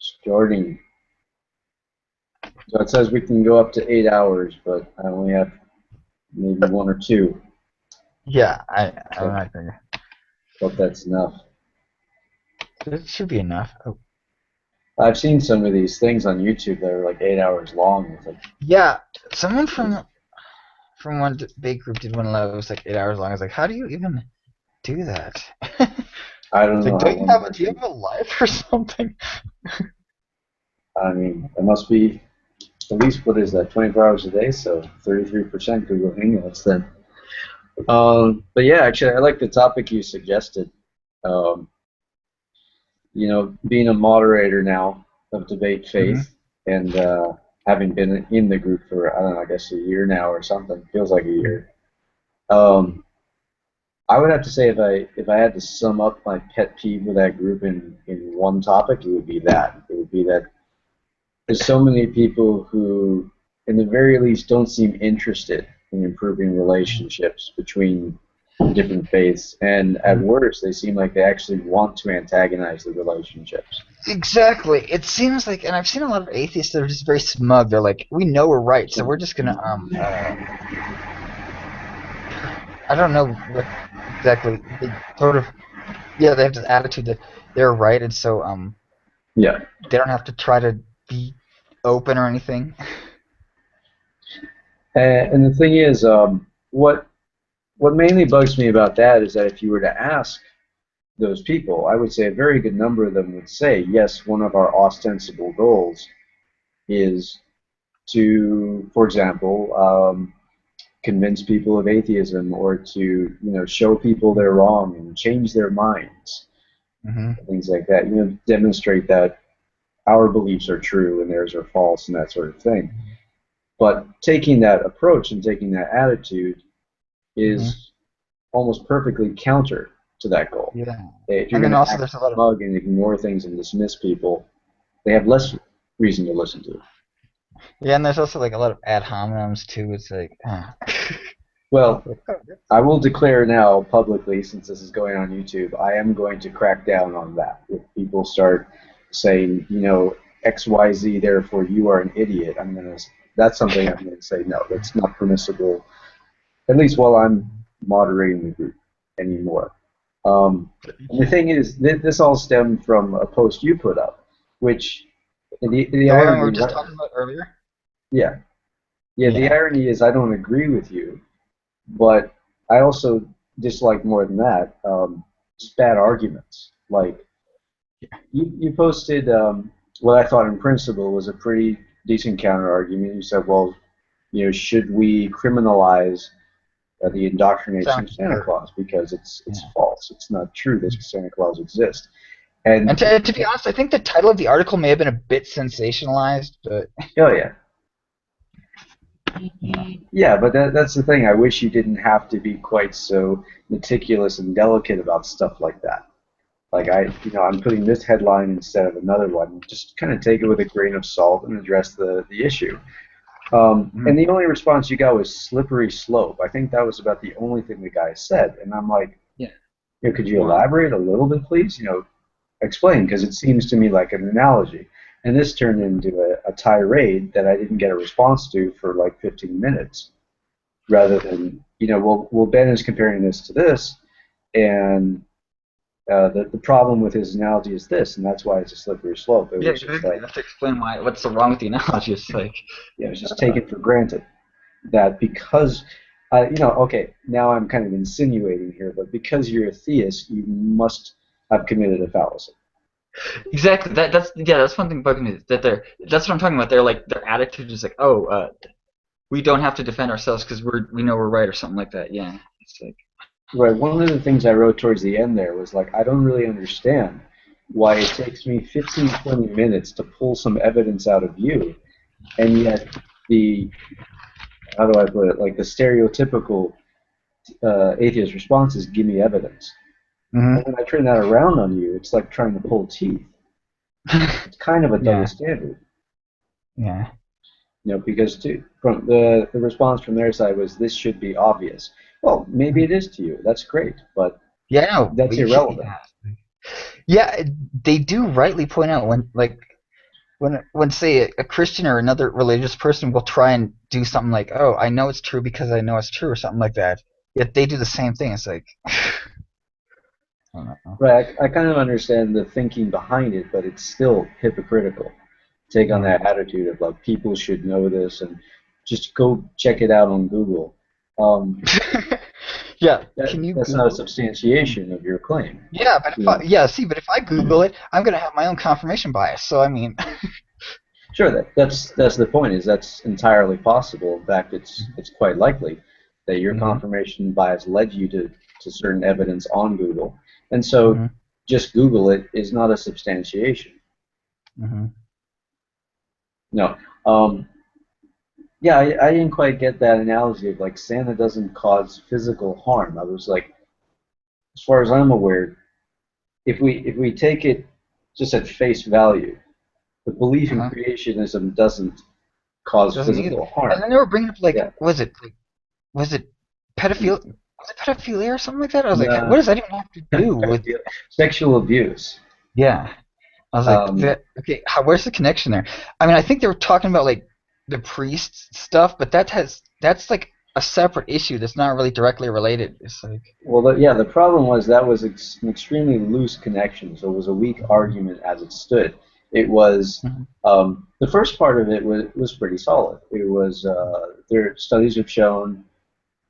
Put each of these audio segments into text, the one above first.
Starting. So it says we can go up to 8 hours, but I only have maybe one or two. Yeah, I'm So not gonna. hope that's enough. It should be enough. Oh, I've seen some of these things on YouTube that are like 8 hours long. It's like, yeah, someone from one debate group did one that was like 8 hours long. I was like, how do you even do that? I It's don't know like, how one do you person. have a life or something? I mean, it must be at least what is that, 24 hours a day? So 33% Google Hangouts then. But yeah, actually, I like the topic you suggested. Um, being a moderator now of Debate Hmm. Faith and having been in the group for, I don't know, I guess a year now or something, feels like a year. Um, I would have to say if I had to sum up my pet peeve with that group in one topic, it would be that. It would be that there's so many people who, in the very least, don't seem interested in improving relationships between the different faiths, and at worst, they seem like they actually want to antagonize the relationships. Exactly. It seems like, and I've seen a lot of atheists that are just very smug. They're like, we know we're right, so we're just gonna I don't know what exactly. They sort of, yeah, they have this attitude that they're right, and so Yeah, they don't have to try to be open or anything. and the thing is, what mainly bugs me about that is that if you were to ask those people, I would say a very good number of them would say, yes, one of our ostensible goals is to, for example, convince people of atheism or to, show people they're wrong and change their minds, Hmm. things like that. Demonstrate that our beliefs are true and theirs are false and that sort of thing. But taking that approach and taking that attitude Hmm. is almost perfectly counter to that goal. Yeah, If you're and going then to also act there's a lot of, smug and ignore things and dismiss people, they have less reason to listen to. yeah, and there's also like a lot of ad hominems too. It's like, Well, like, oh, that's I will declare now publicly, since this is going on YouTube, I am going to crack down on that. If people start saying, XYZ, therefore you are an idiot, that's something I'm going to say, no, that's not permissible, at least while I'm moderating the group anymore. And the thing is, this all stemmed from a post you put up, which the the one we irony were is, just talking about earlier. yeah, yeah, the Yeah. irony is I don't agree with you, but I also dislike more than that, just bad arguments. Like you posted what I thought in principle was a pretty decent counter argument. You said, well, should we criminalize the indoctrination Sound of Santa keeper. Claus because it's Yeah. false. It's not true that Santa Claus exists. And And to be honest, I think the title of the article may have been a bit sensationalized, but oh yeah, yeah. yeah, but that's the thing. I wish you didn't have to be quite so meticulous and delicate about stuff like that. Like I'm putting this headline instead of another one. Just kind of take it with a grain of salt and address the issue. And Mhm. the only response you got was slippery slope. I think that was about the only thing the guy said. And I'm like, Yeah. could you Wow. elaborate a little bit, please? Explain, because it seems to me like an analogy. And this turned into a tirade that I didn't get a response to for like 15 minutes, rather than, well, Ben is comparing this to this, and the problem with his analogy is this, and that's why it's a slippery slope. It Yeah, was just exactly. You like, have to explain what's so wrong with the analogy. It's like, it was just taken for granted that because, okay, now I'm kind of insinuating here, but because you're a theist, you must have committed a fallacy. exactly. That's one thing bugging me. That's what I'm talking about. They're like their attitude is like, oh, we don't have to defend ourselves because we know we're right or something like that. Yeah. It's like, Right. One of the things I wrote towards the end there was like, I don't really understand why it takes me 15, 20 minutes to pull some evidence out of you, and yet the, how do I put it, like the stereotypical atheist response is give me evidence. And hmm. when I turn that around on you, it's like trying to pull teeth. It's kind of a double Yeah. standard, Yeah. because from the response from their side was this should be obvious. Well, maybe it is to you. That's great, but Yeah. No, that's irrelevant. yeah. Yeah. They do rightly point out when like when say a Christian or another religious person will try and do something like, oh, I know it's true because I know it's true or something like that. Yet they do the same thing. It's like, I don't know. Right. I kind of understand the thinking behind it, but it's still hypocritical. Take on Mm. that attitude of like people should know this and just go check it out on Google. Um, Yeah, can you that's not a Google it? Mm. substantiation of your claim. Yeah, but You if I, know, yeah, see, but if I Google it, I'm gonna have my own confirmation bias. So I mean, sure, that's the point. Is that's entirely possible. In fact, it's quite likely that your hmm confirmation bias led you to certain evidence on Google, and so hmm just Google it is not a substantiation. hmm No. Yeah, I didn't quite get that analogy of like Santa doesn't cause physical harm. I was like, as far as I'm aware, if we take it just at face value, the belief in uh-huh. creationism doesn't cause Doesn't either. physical And harm. then they were bringing up like, Yeah. was it pedophilia or something like that? I was like, No, what does that even have to do with? pedophilia, sexual abuse. Yeah, I was like, Um, that okay. Where's the connection there? I mean, I think they were talking about like the priests stuff, but that's like a separate issue that's not really directly related. It's like, well, yeah, the problem was that was an extremely loose connection, so it was a weak argument as it stood. It was Mhm. the first part of it was pretty solid. It was there studies have shown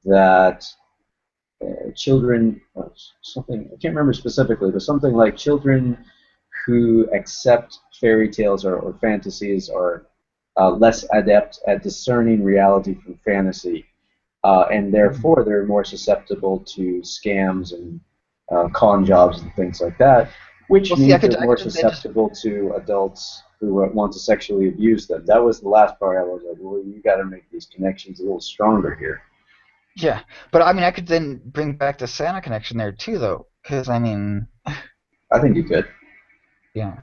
that children something I can't remember specifically, but something like children who accept fairy tales or fantasies are less adept at discerning reality from fantasy, and Mhm. therefore they're more susceptible to scams and con jobs and things like that, which Well, see, means they're I more could then just susceptible to adults who want to sexually abuse them. That was the last part. I was like, well, you got to make these connections a little stronger here. yeah, but I mean, I could then bring back the Santa connection there too, though, because I mean, I think you could. yeah,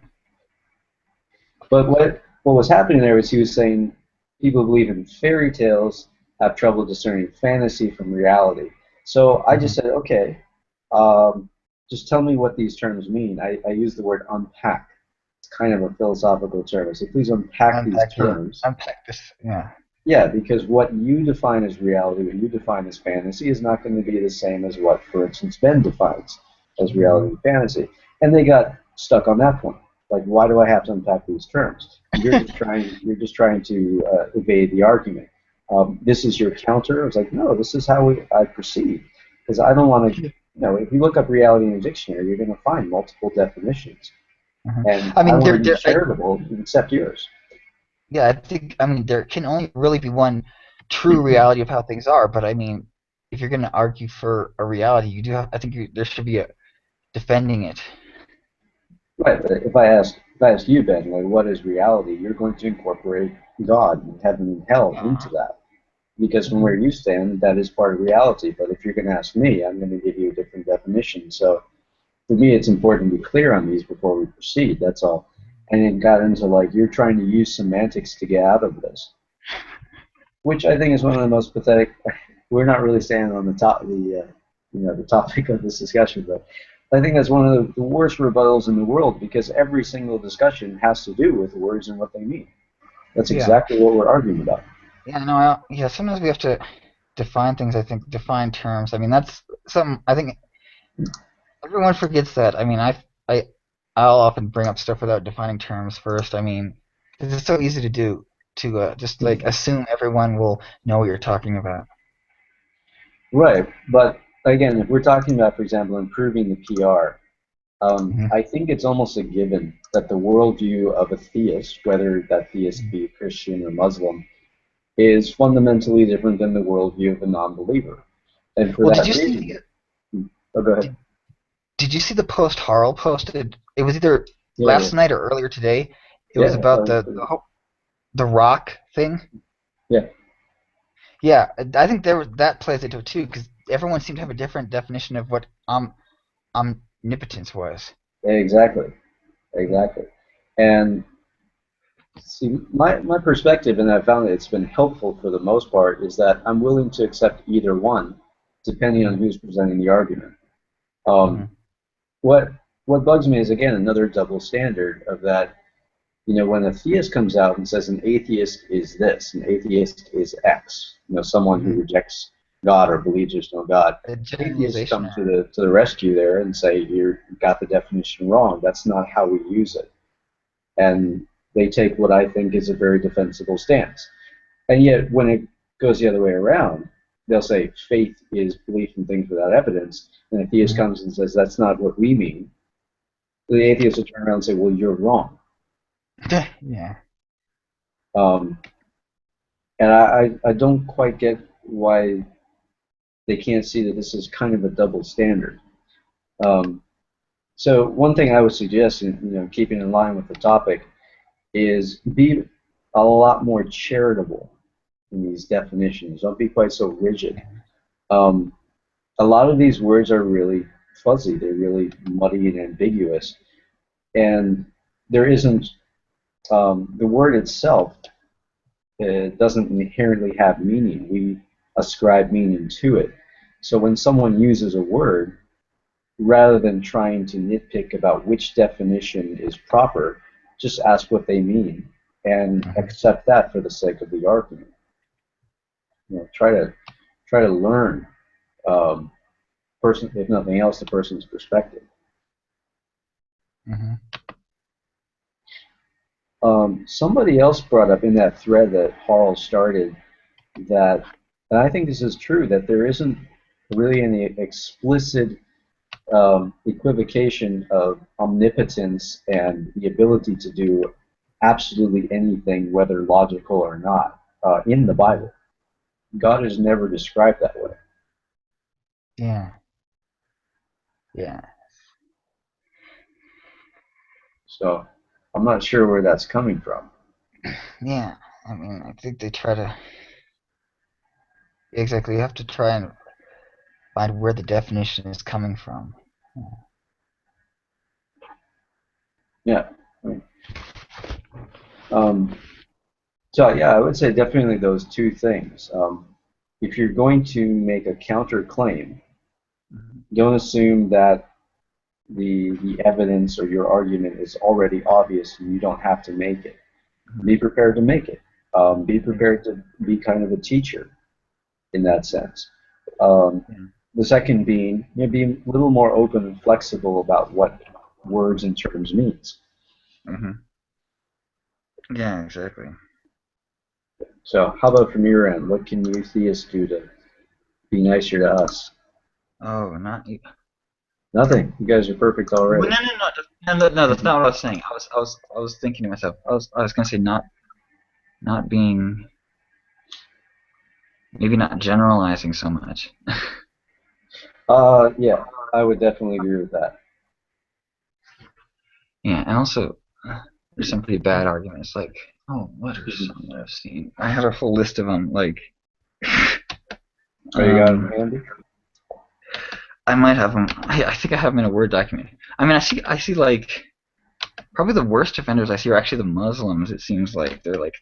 But what was happening there was he was saying people who believe in fairy tales have trouble discerning fantasy from reality. So I just hmm said, okay, um, just tell me what these terms mean. I use the word unpack. It's kind of a philosophical term. I said, please unpack these unpack, yeah, terms. unpack this, yeah. Yeah, because what you define as reality, what you define as fantasy, is not going to be the same as what, for instance, Ben defines as hmm reality and fantasy. And they got stuck on that point. Like, why do I have to unpack these terms? You're just trying to evade the argument. This is your counter. I was like, no, this is how I proceed. Because I don't want to, if you look up reality in a dictionary, you're going to find multiple definitions. hmm And I I mean, want to be charitable and accept yours. yeah, I think, I mean, there can only really be one true reality of how things are, but I mean, if you're going to argue for a reality, you do have, I think there should be a defending it. Right, but if I ask you, Ben, like what is reality, you're going to incorporate God and heaven and hell into that. Because from where hmm you stand, that is part of reality. But if you're going to ask me, I'm going to give you a different definition. So for me, it's important to be clear on these before we proceed. That's all. And it got into like you're trying to use semantics to get out of this, which I think is one of the most pathetic. We're not really standing on the top of the topic of this discussion, but I think that's one of the worst rebuttals in the world because every single discussion has to do with words and what they mean. That's Yeah. exactly what we're arguing about. Yeah, no, yeah, sometimes we have to define things, I think, define terms. I mean, that's something I think everyone forgets that. I mean, I'll often bring up stuff without defining terms first. I mean, 'cause it's so easy to do to just like assume everyone will know what you're talking about. Right, but again, if we're talking about, for example, improving the PR, hmm I think it's almost a given that the worldview of a theist, whether that theist be Christian or Muslim, is fundamentally different than the worldview of a non-believer. And for Well, that reason, oh, go ahead. did, did you see the post Harl posted? It was either Yeah, yeah, last night or earlier today. It was yeah. about the rock thing. Yeah, Yeah, I think that plays into it too because everyone seemed to have a different definition of what omnipotence was. exactly, exactly. And see, my perspective, and I found that it's been helpful for the most part, is that I'm willing to accept either one, depending on hmm who's presenting the argument. Um, hmm what what bugs me is again another double standard of that when a theist comes out and says an atheist is this, an atheist is X, someone who Hmm. rejects God or believes there's no God, A atheists generalization. come to the rescue there and say you got the definition wrong. That's not how we use it, and they take what I think is a very defensible stance. And yet, when it goes the other way around, they'll say faith is belief in things without evidence, and a theist Hmm. comes and says that's not what we mean. The atheist will turn around and say, well, you're wrong. Yeah. Um, and I don't quite get why they can't see that this is kind of a double standard. Um, so one thing I would suggest, keeping in line with the topic, is be a lot more charitable in these definitions. Don't be quite so rigid. Um, a lot of these words are really fuzzy. They're really muddy and ambiguous, and there isn't the word itself. It doesn't inherently have meaning. We ascribe meaning to it. So when someone uses a word, rather than trying to nitpick about which definition is proper, just ask what they mean and Hmm. accept that for the sake of the argument. Try to learn, um, person, if nothing else, the person's perspective. Hmm. Somebody else brought up in that thread that Harl started that, and I think this is true, that there isn't really any explicit equivocation of omnipotence and the ability to do absolutely anything, whether logical or not, in the Bible. God is never described that way. Yeah. Yeah. So I'm not sure where that's coming from. Yeah. I mean, I think they try to exactly. You have to try and find where the definition is coming from. Yeah. Um, so yeah, I would say definitely those two things. If you're going to make a counterclaim, Mhm. don't assume that the evidence or your argument is already obvious and you don't have to make it. Be Mhm. prepared to make it. Be Yeah. prepared to be kind of a teacher in that sense. Um, Yeah. the second being, be a little more open and flexible about what words and terms means. Hmm. Yeah. Exactly. So, how about from your end? What can you theists do to be nicer to us? Oh, not you. Nothing. You guys are perfect Well, already. no, no, no, no, no, no. That's not what I was saying. I was thinking to myself. I was gonna say not being, maybe not generalizing so much. Yeah, I would definitely agree with that. Yeah, and also there's some pretty bad arguments. Like, oh, what are Mhm. some that I've seen? I have a full list of them. Like, Oh, you got them um, handy? I might have them. I think I have them in a Word document. I mean, I see like probably the worst offenders I see are actually the Muslims. It seems like they're like,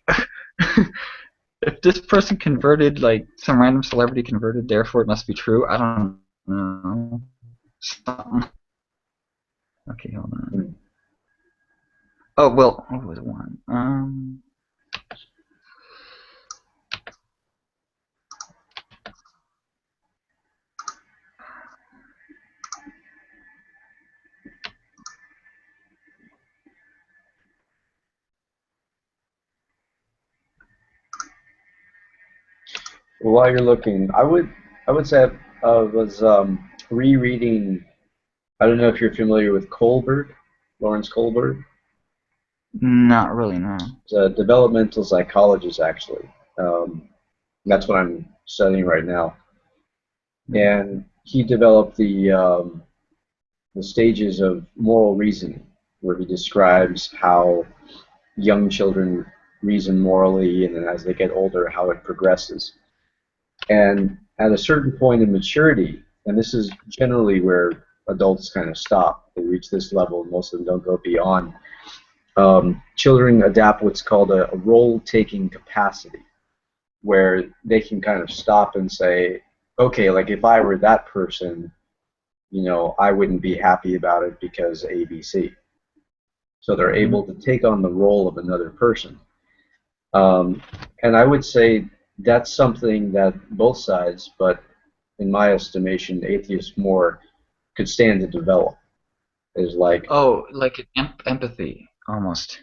if this person converted, like some random celebrity converted, therefore it must be true. I don't know. Something. Okay, hold on. Hmm. Oh well, what was one? Well, while you're looking, I would say I was rereading. I don't know if you're familiar with Kohlberg, Lawrence Kohlberg. Not really, no. He's a developmental psychologist, actually. Um, that's what I'm studying right now. And he developed the stages of moral reasoning, where he describes how young children reason morally, and then as they get older, how it progresses. And at a certain point in maturity, and this is generally where adults kind of stop, they reach this level, and most of them don't go beyond. Children adapt what's called a role-taking capacity, where they can kind of stop and say, okay, like if I were that person, I wouldn't be happy about it because ABC. So they're Mhm. able to take on the role of another person. Um, and I would say that's something that both sides, but in my estimation, atheists more could stand to develop. Is like, Oh, like an empathy almost.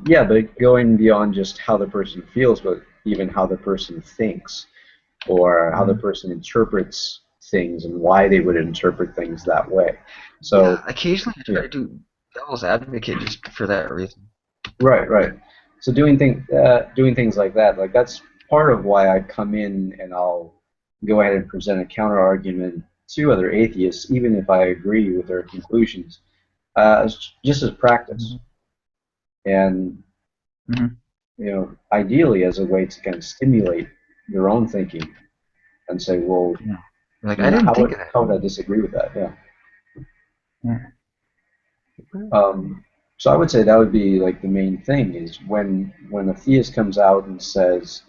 yeah, but going beyond just how the person feels, but even how the person thinks or how the Mhm. person interprets things and why they would interpret things that way. Yeah, So, occasionally I try yeah, to do devil's advocate just for that reason. right, right. So doing things like that, like that's part of why I come in and I'll go ahead and present a counter argument to other atheists, even if I agree with their conclusions, just as practice. Mhm. And Mhm. ideally as a way to kind of stimulate your own thinking and say, well, Yeah. Like I didn't how think would of that. how would I disagree with that? Yeah. Yeah. Um, so I would say that would be like the main thing is when a theist comes out and says,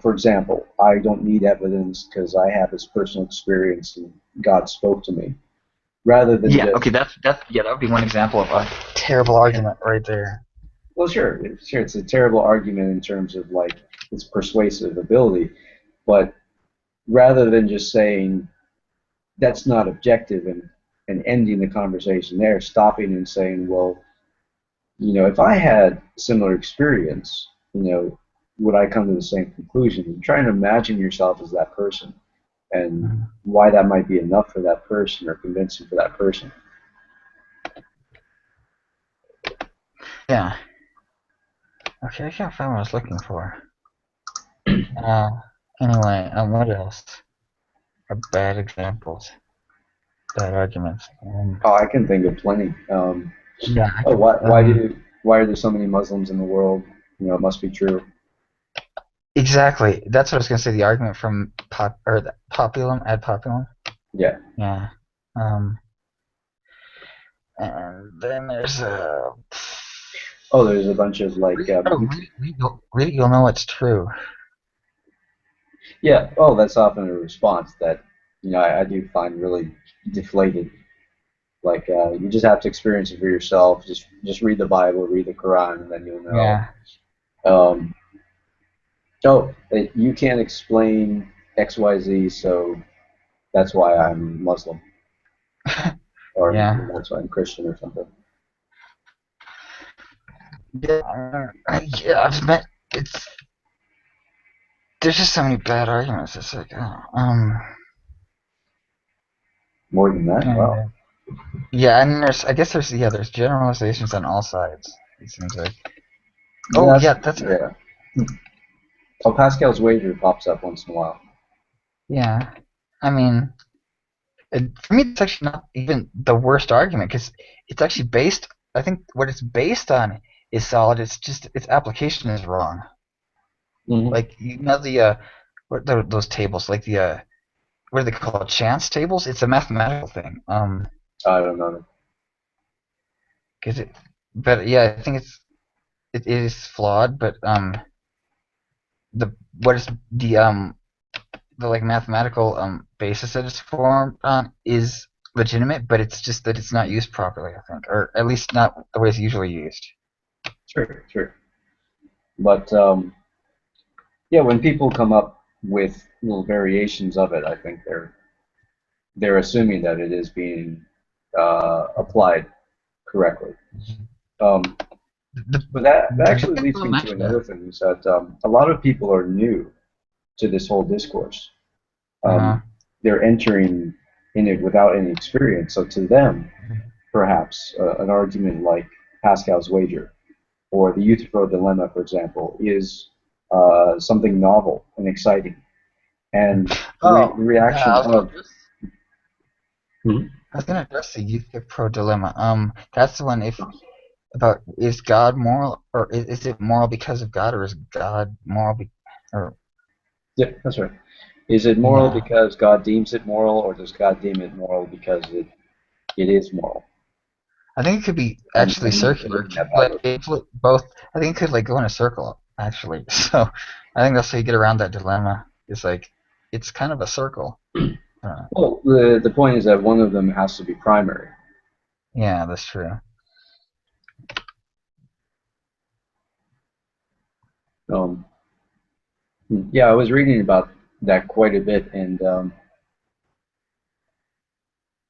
for example, I don't need evidence because I have this personal experience and God spoke to me, rather than Yeah. Okay. just, That's yeah. That would be one example of a terrible argument right there. well, sure, it's a terrible argument in terms of like its persuasive ability, but rather than just saying that's not objective and ending the conversation there, stopping and saying, well, if I had similar experience, would I come to the same conclusion? And trying to imagine yourself as that person and Mhm. why that might be enough for that person or convincing for that person. Yeah. Okay. I can't find what I was looking for. Uh. Anyway. What else? Are bad examples. Bad arguments. Oh, I can think of plenty. Yeah. I Oh, could. why are there so many Muslims in the world? It must be true. Exactly. That's what I was gonna say. The argument from the populum ad populum. Yeah. Yeah. Um. And then there's Oh, there's a bunch of like, really, you'll know it's true. yeah. Oh, that's often a response that I do find really deflated. Like, you just have to experience it for yourself. Just read the Bible, read the Quran, and then you'll know. Yeah. Um, oh, you can't explain X, Y, Z, so that's why I'm Muslim, or Yeah. that's why I'm Christian or something. Yeah. Yeah. I've met. It's there's just so many bad arguments. It's like, oh, More than that, wow. and, yeah, and there's generalizations on all sides. It seems like. Oh Yes, yeah, that's yeah. Oh, Pascal's wager pops up once in a while. yeah. I mean, for me, it's actually not even the worst argument because it's actually based. I think what it's based on is solid. It's just its application is wrong. Hmm. Like the those tables, like the what do they call it? Chance tables. It's a mathematical thing. I don't know. Cause it, but yeah, I think it is flawed. But the what is the like mathematical basis that it's formed on is legitimate, but it's just that it's not used properly. I think, or at least not the way it's usually used. Sure, sure. But yeah, when people come up with little variations of it, I think they're assuming that it is being applied correctly. Um, The, but that the actually leads me to yeah. another thing is that a lot of people are new to this whole discourse. Uh-huh. Um, they're entering in it without any experience. So to them, perhaps an argument like Pascal's wager or the Euthyphro dilemma, for example, is something novel and exciting. And the Oh, yeah. reaction of, Mhm. I was gonna address the Euclid Pro dilemma. That's the one. If about is God moral, or is it moral because of God, or is God moral? Or Yeah, that's right. Is it moral yeah, because God deems it moral, or does God deem it moral because it is moral? I think it could be actually And circular. It looking could at that, like both. I think it could like go in a circle actually. So I think that's how you get around that dilemma. It's like it's kind of a circle. Uh, well, the point is that one of them has to be primary. yeah, that's true. Um, yeah, I was reading about that quite a bit, and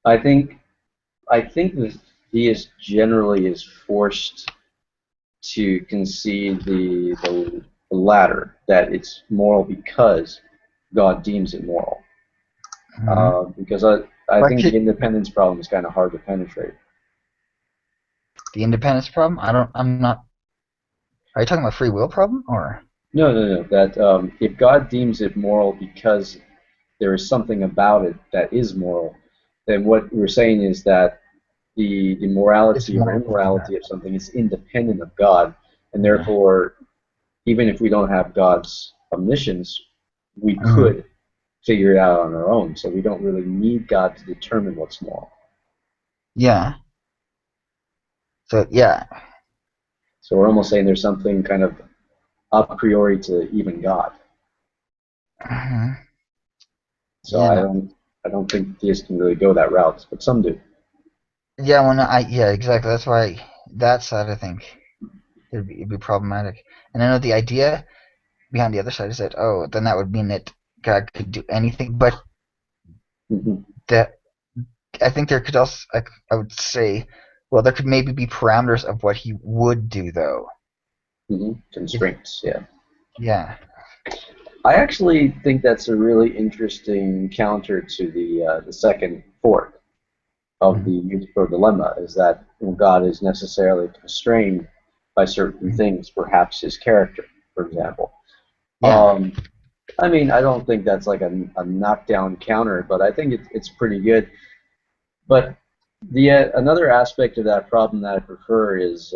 I think the theist generally is forced to concede the latter, that it's moral because God deems it moral. Because I Like think the independence problem is kind of hard to penetrate. the independence problem. I'm not. Are you talking about free will problem or? No, no, no. That if God deems it moral because there is something about it that is moral, then what we're saying is that the It's morality or moral because of immorality that. of something is independent of God, and Yeah. therefore, even if we don't have God's omniscience, we Mhm. could figure it out on our own. So we don't really need God to determine what's moral. Yeah. So yeah. So we're almost saying there's something kind of a priori to even God. Mhm. So Yeah. No. I don't think theists can really go that route, but some do. Yeah. Well, no, yeah. Exactly. That's why that side I think it'd be problematic. And I know the idea behind the other side is that then that would mean that God could do anything, but Mm-hmm. that I think there could also I would say, well, there could maybe be parameters of what he would do though. Mm-hmm. If Constraints, yeah. yeah. I actually think that's a really interesting counter to the second fork of the Mhm. Euthyphro dilemma, is that God is necessarily constrained by certain Mhm. things, perhaps his character, for example. Yeah. Um, I mean, I don't think that's like a knockdown counter, but I think it's pretty good. But the another aspect of that problem that I prefer is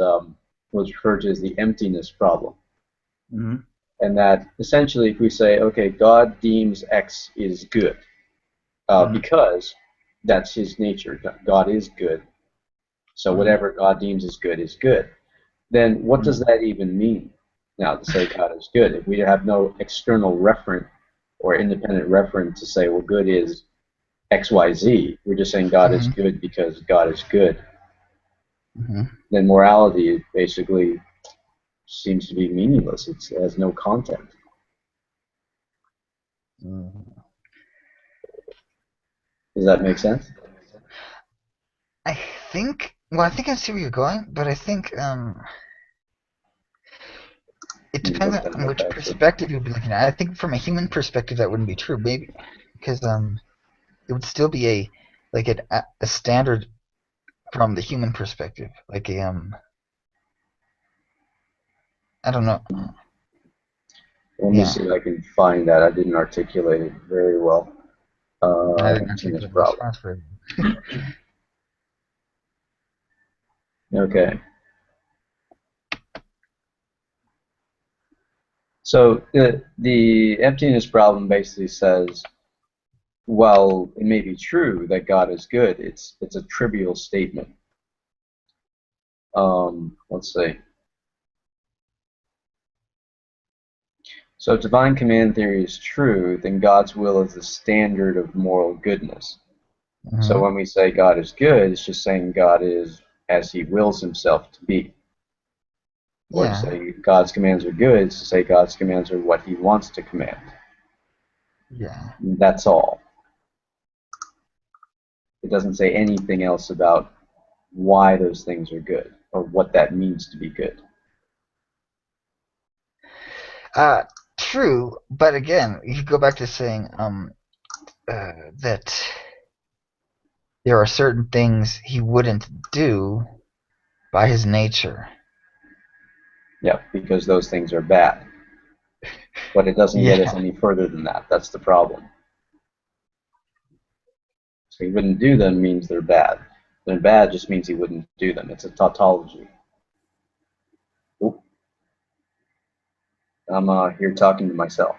what's referred to as the emptiness problem, Mhm. and that essentially, if we say, okay, God deems X is good Mhm. because that's his nature, God is good, so Mhm. whatever God deems is good. Then what does Mhm. that even mean? Now, to say God is good, if we have no external referent or independent referent to say, well, good is X, Y, Z, we're just saying God is Mhm. good because God is good. Mhm. Then morality basically seems to be meaningless. It has no content. Mhm. Does that make sense? I think. Well, I think I see where you're going, but I think it You depends looked at on it which faster. perspective you'd be looking at. I think from a human perspective that wouldn't be true, maybe because it would still be like a standard from the human perspective, like a I don't know. Let me Yeah, see if I can find that. I didn't articulate it very well. I didn't Emptiness articulate the problem. response for it. Okay. So the emptiness problem basically says, well, it may be true that God is good. It's a trivial statement. Let's see. So if divine command theory is true, then God's will is the standard of moral goodness. So Hmm. when we say God is good, it's just saying God is as he wills himself to be. Or to Yeah, say God's commands are good, it's to say God's commands are what he wants to command. yeah. That's all. It doesn't say anything else about why those things are good or what that means to be good. Uh, True, but again, you could go back to saying that there are certain things he wouldn't do by his nature. Yeah, because those things are bad. But it doesn't get us Yeah, any further than that. That's the problem. So he wouldn't do them means they're bad. They're bad just means he wouldn't do them. It's a tautology. Oop, I'm here talking to myself.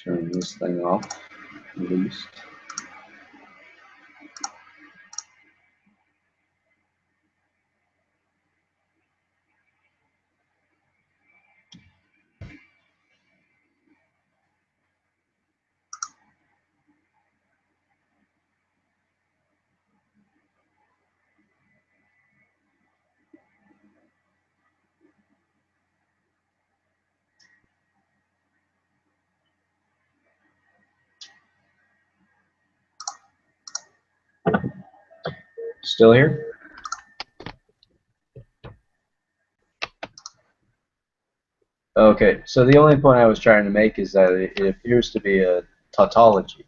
Turn this thing off, at least. Still here? Okay, so the only point I was trying to make is that it appears to be a tautology.